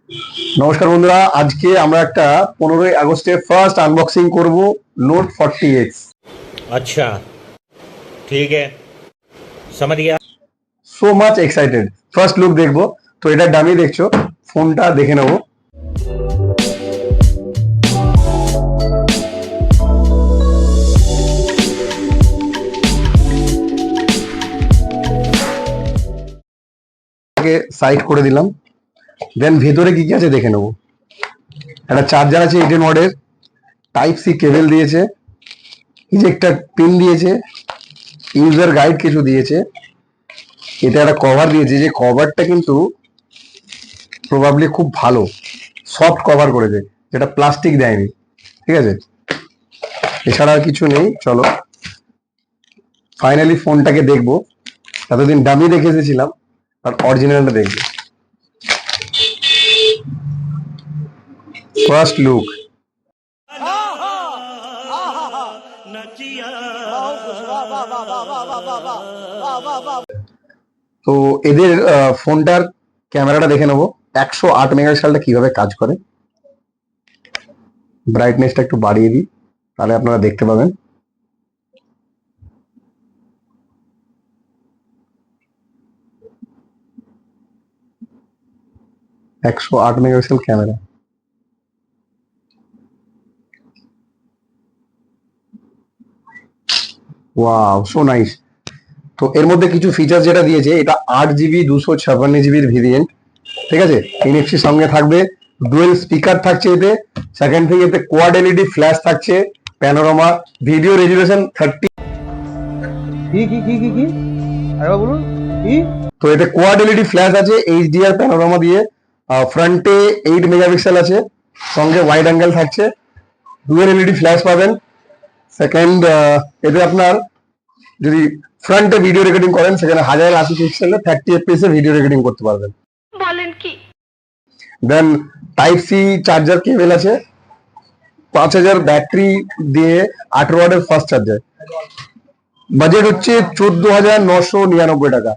নমস্কার বন্ধুরা, আজকে আমরা একটা 15ই আগস্টের ফার্স্ট আনবক্সিং করব নোট 40X। अच्छा ठीक है समझ गया। So much excited, first look দেখবো। তো এটা ডামি দেখছো, ফোনটা দেখে নেবো। সাইড করে দিলাম, দেন ভেতরে কি কি আছে দেখে নেবো। একটা চার্জার আছে 18 ওয়াটের, টাইপ সি কেবল দিয়েছে, ইজেক্টর পিন দিয়েছে, ইউজার গাইড কিছু দিয়েছে, এটা একটা কভার দিয়েছে, যে কভারটা কিন্তু প্রবাবলি খুব ভালো, সফট কভার করেছে, যেটা প্লাস্টিক দেয়নি। ঠিক আছে, এছাড়া আর কিছু নেই। চলো ফাইনালি ফোনটাকে দেখবো। এতদিন ডামি দেখে এসেছিলাম, আর অরিজিনালটা দেখবো। First look. তো এদের ফোনটার ক্যামেরাটা দেখে নেবো, 108 মেগাপিক্সেলটা কিভাবে কাজ করে। ব্রাইটনেসটা একটু বাড়িয়ে দিই, তাহলে আপনারা দেখতে পাবেন। একশো আট megapixel camera. Wow, so nice. তো এর মধ্যে কিছু ফিচার যেটা দিয়েছে, এটা 8 জিবি 256 জিবির ভেরিয়েন্ট। ঠিক আছে, NFC সঙ্গে থাকবে, ডুয়েল স্পিকার থাকছে এতে। সেকেন্ড থিং, এতে কোয়াড এলইডি ফ্ল্যাশ থাকছে, প্যানোরামা, ভিডিও রেজুলেশন 30। কি আরে বলুন কি? তো এতে কোয়াড এলইডি ফ্ল্যাশ আছে, HDR প্যানোরামা দিয়ে। ফ্রন্টে 8 মেগাপিক্সেল আছে, সঙ্গে ওয়াইড অ্যাঙ্গেল থাকছে, ডুয়েল এলইডি ফ্ল্যাশ পাবেন। সেকেন্ড, এতে আপনার যদি ফ্রন্টে ভিডিও রেকর্ডিং করেন, সেখানে 1080 পিক্সেলে 30 FPS এ ভিডিও রেকর্ডিং করতে পারবেন। বলেন কি? দেন টাইপ সি চার্জার কেবল আছে, 5000 ব্যাটারি দিয়ে 18 ওয়াটের ফাস্ট চার্জার। বাজেট হচ্ছে 14,999 টাকা।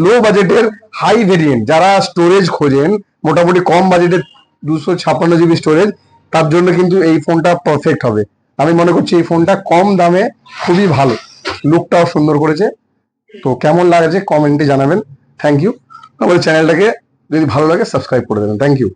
লো বাজেটের হাই ভেরিয়েন্ট, যারা স্টোরেজ খোঁজেন মোটামুটি কম বাজেটের 256 জিবি স্টোরেজ, তার জন্য কিন্তু এই ফোনটা পারফেক্ট হবে। আমি মনে করছি এই ফোনটা কম দামে খুবই ভালো, লুকটাও সুন্দর করেছে। তো কেমন লাগছে কমেন্টে জানাবেন। Thank you. আমাদের চ্যানেলটাকে যদি ভালো লাগে সাবস্ক্রাইব করে দেবেন। Thank you.